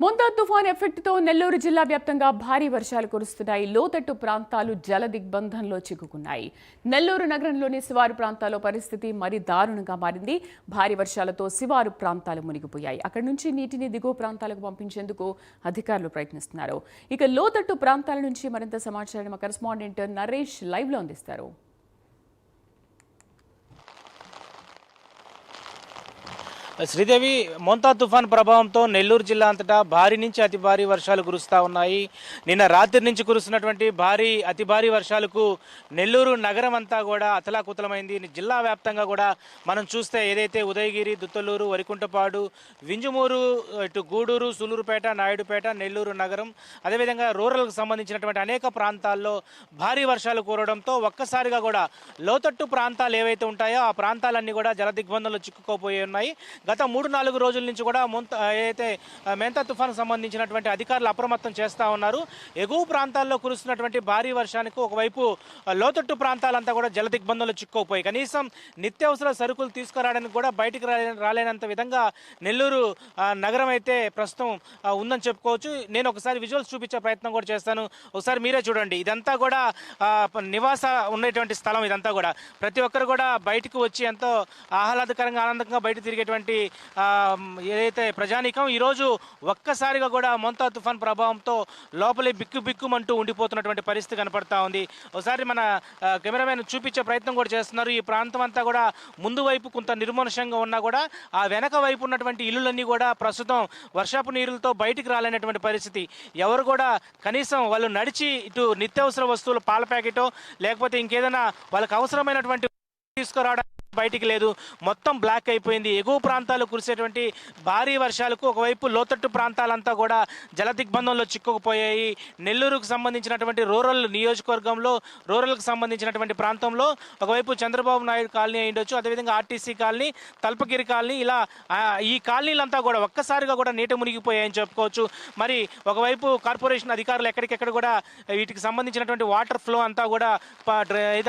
మోంతా తుఫాన్ ఎఫెక్ట్తో నెల్లూరు జిల్లా వ్యాప్తంగా భారీ వర్షాలు కురుస్తున్నాయి. లోతట్టు ప్రాంతాలు జల దిగ్బంధంలో చిక్కుకున్నాయి. నెల్లూరు నగరంలోని శివారు ప్రాంతాల్లో పరిస్థితి మరీ దారుణంగా మారింది. భారీ వర్షాలతో శివారు ప్రాంతాలు మునిగిపోయాయి. అక్కడి నుంచి నీటిని దిగువ ప్రాంతాలకు పంపించేందుకు అధికారులు ప్రయత్నిస్తున్నారు. ఇక లోతట్టు ప్రాంతాల నుంచి మరింత సమాచారం మా కరెస్పాండెంట్ నరేష్ లైవ్లో అందిస్తారు. శ్రీదేవి, మోంతా తుఫాన్ ప్రభావంతో నెల్లూరు జిల్లా అంతటా భారీ నుంచి అతి భారీ వర్షాలు కురుస్తూ ఉన్నాయి. నిన్న రాత్రి నుంచి కురుస్తున్నటువంటి అతి భారీ వర్షాలకు నెల్లూరు నగరం అంతా కూడా అతలాకుతలమైంది. జిల్లా వ్యాప్తంగా కూడా మనం చూస్తే ఏదైతే ఉదయగిరి, దుత్తలూరు, వరికుంటపాడు, వింజమూరు, ఇటు గూడూరు, సూలూరుపేట, నాయుడుపేట, నెల్లూరు నగరం, అదేవిధంగా రూరల్కు సంబంధించినటువంటి అనేక ప్రాంతాల్లో భారీ వర్షాలు కురవడంతో ఒక్కసారిగా కూడా లోతట్టు ప్రాంతాలు ఏవైతే ఉంటాయో ఆ ప్రాంతాలన్నీ కూడా జల దిగ్బంధంలో చిక్కుకోపోయి ఉన్నాయి. గత 3-4 రోజుల నుంచి కూడా ఏదైతే మోంతా తుఫాను సంబంధించినటువంటి అధికారులు అప్రమత్తం చేస్తూ ఉన్నారు. ఎగువ ప్రాంతాల్లో కురుస్తున్నటువంటి భారీ వర్షానికి ఒకవైపు లోతట్టు ప్రాంతాలంతా కూడా జల దిగ్బంధంలో చిక్కుపోయి కనీసం నిత్యావసర సరుకులు తీసుకురావడానికి కూడా బయటికి రాలేనంత విధంగా నెల్లూరు నగరం అయితే ప్రస్తుతం ఉందని చెప్పుకోవచ్చు. నేను ఒకసారి విజువల్స్ చూపించే ప్రయత్నం కూడా చేస్తాను. ఒకసారి మీరే చూడండి. ఇదంతా కూడా నివాస ఉన్నటువంటి స్థలం. ఇదంతా కూడా ప్రతి ఒక్కరు కూడా బయటకు వచ్చి ఎంతో ఆహ్లాదకరంగా ఆనందంగా బయట తిరిగేటువంటి ఏదైతే ప్రజానీకం ఈరోజు ఒక్కసారిగా కూడా మోంతా తుఫాన్ ప్రభావంతో లోపలే బిక్కుమంటూ ఉండిపోతున్నటువంటి పరిస్థితి కనపడతా ఉంది. ఒకసారి మన కెమెరామెన్ చూపించే ప్రయత్నం కూడా చేస్తున్నారు. ఈ ప్రాంతం అంతా కూడా ముందు వైపు కొంత నిర్మానుషంగా ఉన్నా కూడా ఆ వెనక వైపు ఉన్నటువంటి ఇల్లులన్నీ కూడా ప్రస్తుతం వర్షపు నీరులతో బయటికి రాలేనటువంటి పరిస్థితి. ఎవరు కూడా కనీసం వాళ్ళు నడిచి ఇటు నిత్యావసర వస్తువులు, పాల ప్యాకెటో లేకపోతే ఇంకేదైనా వాళ్ళకి అవసరమైనటువంటి తీసుకురావడం బయటికి లేదు. మొత్తం బ్లాక్ అయిపోయింది. ఎగువ ప్రాంతాలు కురిసేటువంటి భారీ వర్షాలకు ఒకవైపు లోతట్టు ప్రాంతాలంతా కూడా జల దిగ్బంధంలో చిక్కుకుపోయాయి. నెల్లూరుకు సంబంధించినటువంటి రూరల్ నియోజకవర్గంలో, రూరల్కి సంబంధించినటువంటి ప్రాంతంలో ఒకవైపు చంద్రబాబు నాయుడు కాలనీ అయ్యుండొచ్చు, అదేవిధంగా ఆర్టీసీ కాలనీ, తల్పగిరి కాలనీ, ఇలా ఈ కాలనీలంతా కూడా ఒక్కసారిగా కూడా నీట మునిగిపోయాయని చెప్పుకోవచ్చు. మరి ఒకవైపు కార్పొరేషన్ అధికారులు ఎక్కడికెక్కడ కూడా వీటికి సంబంధించినటువంటి వాటర్ ఫ్లో అంతా కూడా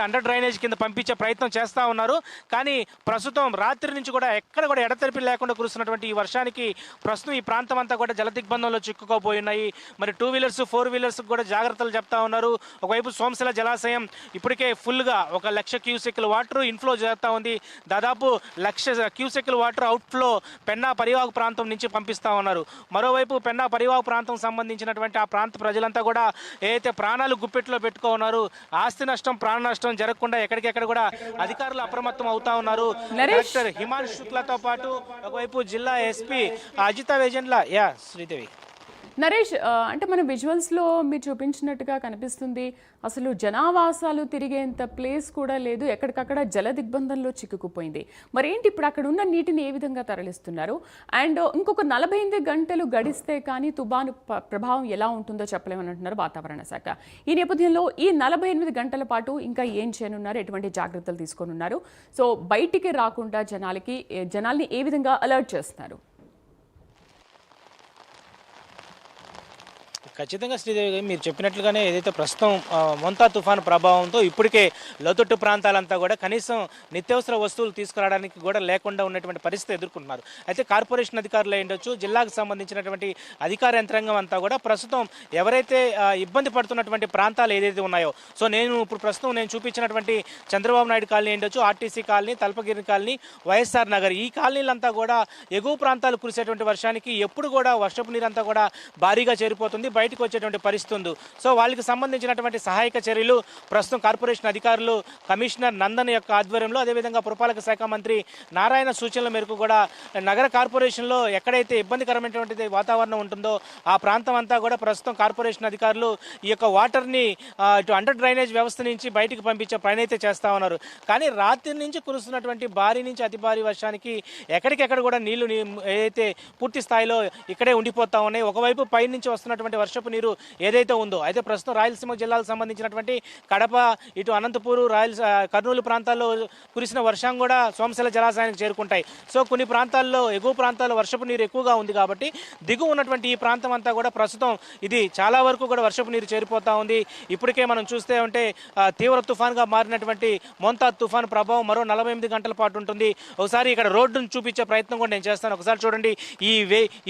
అండర్ డ్రైనేజ్ కింద పంపించే ప్రయత్నం చేస్తూ ఉన్నారు. కానీ ప్రస్తుతం రాత్రి నుంచి కూడా ఎక్కడ కూడా ఎడతెరిపి లేకుండా కురుస్తున్నటువంటి ఈ వర్షానికి ప్రస్తుతం ఈ ప్రాంతం అంతా కూడా జల దిగ్బంధంలో చిక్కుకోపోయి ఉన్నాయి. మరి 2 వీలర్స్ 4 వీలర్స్ కూడా జాగ్రత్తలు చెప్తా ఉన్నారు. ఒకవైపు సోమశిల జలాశయం ఇప్పటికే ఫుల్గా 1,00,000 క్యూసెక్ల వాటర్ ఇన్ఫ్లో చేస్తూ ఉంది. దాదాపు 1,00,000 క్యూసెక్ల వాటర్ అవుట్ఫ్లో పెన్నా పరివాహక ప్రాంతం నుంచి పంపిస్తూ ఉన్నారు. మరోవైపు పెన్నా పరివాహక ప్రాంతం సంబంధించినటువంటి ఆ ప్రాంత ప్రజలంతా కూడా ఏదైతే ప్రాణాలు గుప్పెట్లో పెట్టుకున్నారు, ఆస్తి నష్టం, ప్రాణ నష్టం జరగకుండా ఎక్కడికెక్కడ కూడా అధికారులు అప్రమత్తం అవుతా ఉన్నారు. డైరెక్టర్ హిమాంశు శుక్లాతో పాటు ఒకవైపు జిల్లా ఎస్పీ అజిత వేజెండ్ల. శ్రీదేవి, నరేష్, అంటే మన విజువల్స్లో మీరు చూపించినట్టుగా కనిపిస్తుంది. అసలు జనావాసాలు తిరిగేంత ప్లేస్ కూడా లేదు. ఎక్కడికక్కడ జల దిగ్బంధంలో చిక్కుకుపోయింది. మరి ఏంటి ఇప్పుడు అక్కడ ఉన్న నీటిని ఏ విధంగా తరలిస్తున్నారు? అండ్ ఇంకొక 48 గంటలు గడిస్తే కానీ తుఫాను ప్రభావం ఎలా ఉంటుందో చెప్పలేమని అంటున్నారు వాతావరణ శాఖ. ఈ నేపథ్యంలో ఈ 48 గంటల పాటు ఇంకా ఏం చేయనున్నారు? ఎటువంటి జాగ్రత్తలు తీసుకొనున్నారు? సో బయటికి రాకుండా జనాల్ని ఏ విధంగా అలర్ట్ చేస్తున్నారు? ఖచ్చితంగా శ్రీదేవి, మీరు చెప్పినట్లుగానే ఏదైతే ప్రస్తుతం మోంతా తుఫాను ప్రభావంతో ఇప్పటికే లోతట్టు ప్రాంతాలంతా కూడా కనీసం నిత్యావసర వస్తువులు తీసుకురావడానికి కూడా లేకుండా ఉన్నటువంటి పరిస్థితి ఎదుర్కొంటున్నారు. అయితే కార్పొరేషన్ అధికారులు అయ్యుండొచ్చు, జిల్లాకు సంబంధించినటువంటి అధికార యంత్రాంగం అంతా కూడా ప్రస్తుతం ఎవరైతే ఇబ్బంది పడుతున్నటువంటి ప్రాంతాలు ఏదైతే ఉన్నాయో, సో ప్రస్తుతం నేను చూపించినటువంటి చంద్రబాబు నాయుడు కాలనీ అయ్యుండొచ్చు, RTC colony, Talpagiri colony, YSR Nagar, ఈ కాలనీలంతా కూడా ఎగువ ప్రాంతాలు కురిసేటువంటి వర్షానికి ఎప్పుడు కూడా వర్షపు నీరంతా కూడా భారీగా చేరిపోతుంది, బయటకు వచ్చేటువంటి పరిస్థితి ఉంది. సో వాళ్ళకి సంబంధించినటువంటి సహాయక చర్యలు ప్రస్తుతం కార్పొరేషన్ అధికారులు, కమిషనర్ నందన్ యొక్క ఆధ్వర్యంలో, అదేవిధంగా పురపాలక శాఖ మంత్రి నారాయణ సూచనల మేరకు కూడా నగర కార్పొరేషన్లో ఎక్కడైతే ఇబ్బందికరమైనటువంటి వాతావరణం ఉంటుందో ఆ ప్రాంతం అంతా కూడా ప్రస్తుతం కార్పొరేషన్ అధికారులు ఈ యొక్క వాటర్ని ఇటు అండర్ డ్రైనేజ్ వ్యవస్థ నుంచి బయటికి పంపించే పని అయితే చేస్తూ ఉన్నారు. కానీ రాత్రి నుంచి కురుస్తున్నటువంటి భారీ నుంచి అతి భారీ వర్షానికి ఎక్కడికెక్కడ కూడా నీళ్లు ఏదైతే పూర్తి స్థాయిలో ఇక్కడే ఉండిపోతా ఉన్నాయి. ఒకవైపు పై నుంచి వస్తున్నటువంటి వర్షం వర్షపు నీరు ఏదైతే ఉందో. అయితే ప్రస్తుతం రాయలసీమ జిల్లాలకు సంబంధించినటువంటి కడప, ఇటు అనంతపూరు, కర్నూలు ప్రాంతాల్లో కురిసిన వర్షం కూడా సోమశిల జలాశయానికి చేరుకుంటాయి. సో కొన్ని ప్రాంతాల్లో, ఎగువ ప్రాంతాల్లో వర్షపు నీరు ఎక్కువగా ఉంది కాబట్టి దిగువ ఉన్నటువంటి ఈ ప్రాంతం అంతా కూడా ప్రస్తుతం ఇది చాలా వరకు కూడా వర్షపు నీరు చేరిపోతా ఉంది. ఇప్పటికే మనం చూస్తే ఉంటే తీవ్ర తుఫాన్గా మారినటువంటి మోంతాజ్ తుఫాన్ ప్రభావం మరో 48 గంటల పాటు ఉంటుంది. ఒకసారి ఇక్కడ రోడ్డును చూపించే ప్రయత్నం కూడా నేను చేస్తాను. ఒకసారి చూడండి,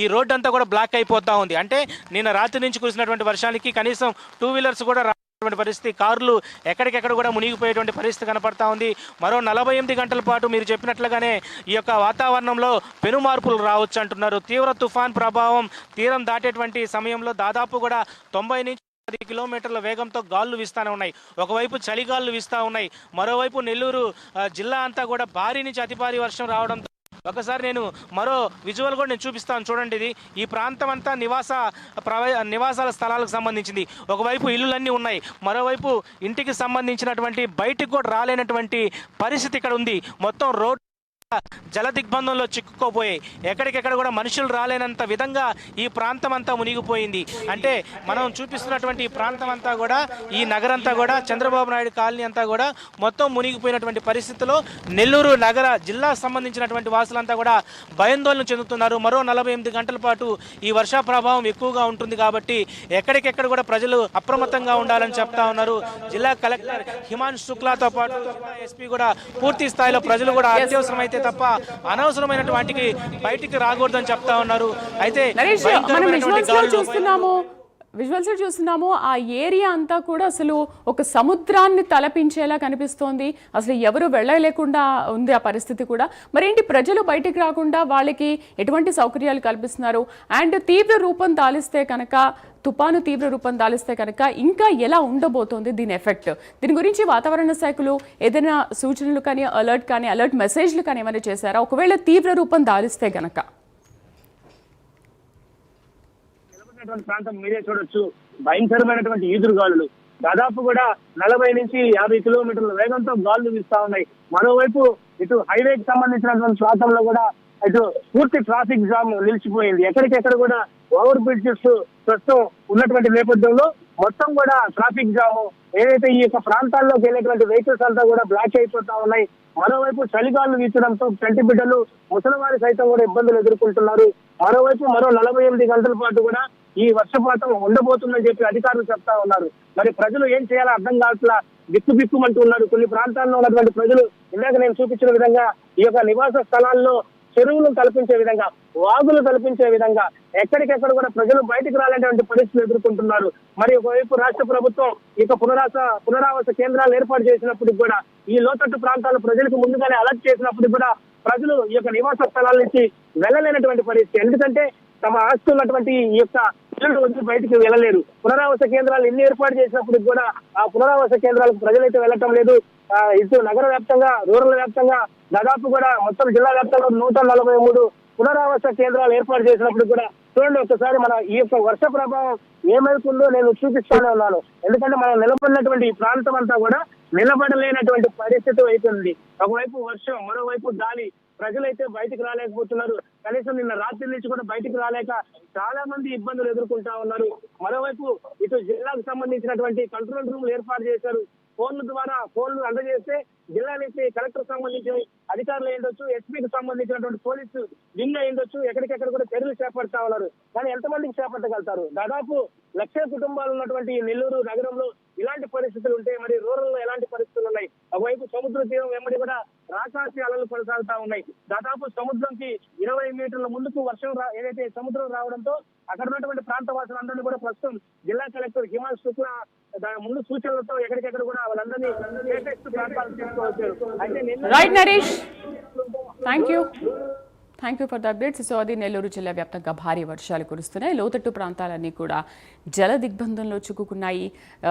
ఈ రోడ్డు అంతా కూడా బ్లాక్ అయిపోతా ఉంది. అంటే నిన్న రాత్రి నుంచి కురిసినటువంటి వర్షానికి కనీసం 2 వీలర్స్ కూడా రానటువంటి పరిస్థితి, కార్లు ఎక్కడికెక్కడ కూడా మునిగిపోయేటువంటి పరిస్థితి కనపడతా ఉంది. మరో 48 గంటల పాటు మీరు చెప్పినట్లుగానే ఈ యొక్క వాతావరణంలో పెను మార్పులు రావచ్చు అంటున్నారు. తీవ్ర తుఫాన్ ప్రభావం తీరం దాటేటువంటి సమయంలో దాదాపు కూడా 90 నుంచి 10 కిలోమీటర్ల వేగంతో గాలులు వీస్తానే ఉన్నాయి. ఒకవైపు చలిగాలులు వీస్తూ ఉన్నాయి, మరోవైపు నెల్లూరు జిల్లా అంతా కూడా భారీ నుంచి అతి భారీ వర్షం రావడంతో ఒకసారి నేను మరో విజువల్ కూడా నేను చూపిస్తాను. చూడండి, ఇది ఈ ప్రాంతం అంతా నివాసాల స్థలాలకు సంబంధించింది. ఒకవైపు ఇల్లులన్నీ ఉన్నాయి, మరోవైపు ఇంటికి సంబంధించినటువంటి బయటికి కూడా రాలేనటువంటి పరిస్థితి ఇక్కడ ఉంది. మొత్తం రోడ్ జల దిగ్బంధంలో చిక్కుకోపోయాయి. ఎక్కడికెక్కడ కూడా మనుషులు రాలేనంత విధంగా ఈ ప్రాంతం అంతా మునిగిపోయింది. అంటే మనం చూపిస్తున్నటువంటి ఈ ప్రాంతం అంతా కూడా, ఈ నగరంతా కూడా, చంద్రబాబు నాయుడు కాలనీ అంతా కూడా మొత్తం మునిగిపోయినటువంటి పరిస్థితిలో నెల్లూరు నగర జిల్లాకు సంబంధించినటువంటి వాసులంతా కూడా భయాందోళన చెందుతున్నారు. మరో 48 గంటల పాటు ఈ వర్ష ప్రభావం ఎక్కువగా ఉంటుంది కాబట్టి ఎక్కడికెక్కడ కూడా ప్రజలు అప్రమత్తంగా ఉండాలని చెప్తా ఉన్నారు. జిల్లా కలెక్టర్ హిమాంశు శుక్లాతో పాటు జిల్లా ఎస్పీ కూడా పూర్తి స్థాయిలో ప్రజలు కూడా అత్యవసరమైతే తప్ప అనవసరమైన వాటికి బయటికి రాకూడదని చెప్తా ఉన్నారు. అయితే విజువల్స్ చూస్తున్నాము, ఆ ఏరియా అంతా కూడా అసలు ఒక సముద్రాన్ని తలపించేలా కనిపిస్తోంది. అసలు ఎవరు వెళ్ళలేకుండా ఉంది ఆ పరిస్థితి కూడా. మరేంటి ప్రజలు బయటికి రాకుండా వాళ్ళకి ఎటువంటి సౌకర్యాలు కల్పిస్తున్నారు? అండ్ తీవ్ర రూపం దాలిస్తే కనుక, తుపాను తీవ్ర రూపం దాలిస్తే కనుక ఇంకా ఎలా ఉండబోతోంది దీని ఎఫెక్ట్? దీని గురించి వాతావరణ శాఖలు ఏదైనా సూచనలు కానీ, అలర్ట్ మెసేజ్లు కానీ ఏమైనా చేశారా? ఒకవేళ తీవ్ర రూపం దాలిస్తే కనుక ప్రాంతం మీరే చూడొచ్చు, భయంకరమైనటువంటి ఈదురుగాలులు దాదాపు కూడా 40 నుంచి 50 కిలోమీటర్ల వేగంతో గాలులు వీస్తా ఉన్నాయి. మరోవైపు ఇటు హైవేకి సంబంధించినటువంటి ప్రాంతంలో కూడా ఇటు పూర్తి ట్రాఫిక్ జామ్ నిలిచిపోయింది. ఎక్కడికెక్కడ కూడా ఓవర్ బ్రిడ్జెస్ ప్రస్తుతం ఉన్నటువంటి నేపథ్యంలో మొత్తం కూడా ట్రాఫిక్ జామ్, ఏదైతే ఈ యొక్క ప్రాంతాల్లోకి వెళ్ళేటువంటి వెహికల్స్ అంతా కూడా బ్లాక్ అయిపోతా ఉన్నాయి. మరోవైపు చలిగాలు వీచడంతో చంటి బిడ్డలు, ముసలివారి సైతం కూడా ఇబ్బందులు ఎదుర్కొంటున్నారు. మరోవైపు మరో 48 గంటల పాటు కూడా ఈ వర్షపాతం ఉండబోతుందని చెప్పి అధికారులు చెప్తా ఉన్నారు. మరి ప్రజలు ఏం చేయాలో అర్థం కావట్లా, బిక్కుమంటూ ఉన్నారు. కొన్ని ప్రాంతాల్లో ఉన్నటువంటి ప్రజలు ఇందాక నేను చూపించిన విధంగా ఈ యొక్క నివాస స్థలాల్లో చెరువులు కల్పించే విధంగా, వాగులు కల్పించే విధంగా ఎక్కడికెక్కడ కూడా ప్రజలు బయటకు రాలేటువంటి పరిస్థితులు ఎదుర్కొంటున్నారు. మరి ఒకవైపు రాష్ట్ర ప్రభుత్వం ఈ యొక్క పునరావాస కేంద్రాలు ఏర్పాటు చేసినప్పటికి కూడా, ఈ లోతట్టు ప్రాంతాల ప్రజలకు ముందుగానే అలర్ట్ చేసినప్పటికి కూడా ప్రజలు ఈ యొక్క నివాస స్థలాల నుంచి వెళ్ళలేనటువంటి పరిస్థితి. ఎందుకంటే తమ ఆస్తులు ఉన్నటువంటి ఈ యొక్క ఇల్లు వదిలి బయటికి వెళ్ళలేరు. పునరావాస కేంద్రాలు ఎన్ని ఏర్పాటు చేసినప్పటికి కూడా ఆ పునరావాస కేంద్రాలకు ప్రజలైతే వెళ్ళటం లేదు. ఇటు నగర వ్యాప్తంగా, రూరల్ వ్యాప్తంగా దాదాపు కూడా మొత్తం జిల్లా వ్యాప్తంగా 143 పునరావాస కేంద్రాలు ఏర్పాటు చేసినప్పుడు కూడా చూడండి, ఒకసారి మన ఈ యొక్క వర్ష ప్రభావం ఏమవుతుందో నేను చూపిస్తానే ఉన్నాను. ఎందుకంటే మనం నిలబడినటువంటి ఈ ప్రాంతం అంతా కూడా నిలబడలేనటువంటి పరిస్థితి అవుతుంది. ఒకవైపు వర్షం, మరోవైపు గాలి, ప్రజలైతే బయటకు రాలేకపోతున్నారు. కనీసం నిన్న రాత్రి నుంచి కూడా బయటకు రాలేక చాలా మంది ఇబ్బందులు ఎదుర్కొంటా ఉన్నారు. మరోవైపు ఇటు జిల్లాకు సంబంధించినటువంటి కంట్రోల్ రూమ్లు ఏర్పాటు చేశారు. ఫోన్ల ద్వారా ఫోన్లు అందజేస్తే జిల్లా నుంచి కలెక్టర్ సంబంధించిన అధికారులు అయ్యుండొచ్చు, ఎస్పీకి సంబంధించినటువంటి పోలీసు వింగ్ అయ్యుండొచ్చు, ఎక్కడికెక్కడ కూడా చర్యలు చేపడతా ఉన్నారు. కానీ ఎంతమందికి చేపట్టగలుగుతారు? దాదాపు 1,00,000 కుటుంబాలు ఉన్నటువంటి నెల్లూరు నగరంలో ఇలాంటి పరిస్థితులు ఉంటే మరి రూరల్ లో ఎలాంటి పరిస్థితులు ఉన్నాయి? ఒకవైపు సముద్ర తీరం వెంబడి కూడా రాకాసి అలలు కొనసాగుతా ఉన్నాయి. దాదాపు సముద్రంకి 20 మీటర్ల ముందుకు వర్షం ఏదైతే సముద్రం రావడంతో అక్కడ ఉన్నటువంటి ప్రాంత వాసులందరినీ కూడా ప్రస్తుతం జిల్లా కలెక్టర్ హిమాంశు శుక్లా దాని ముందు సూచనలతో ఎక్కడికెక్కడ కూడా వాళ్ళందరినీ ప్రాంతాలు తీసుకువచ్చారు. Right Naresh, thank you for the updates. So అది నెల్లూరు జిల్లా వ్యాప్తంగా భారీ వర్షాలు కురుస్తున్నాయి. లోతట్టు ప్రాంతాలన్నీ కూడా జల దిగ్బంధంలో చిక్కుకున్నాయి.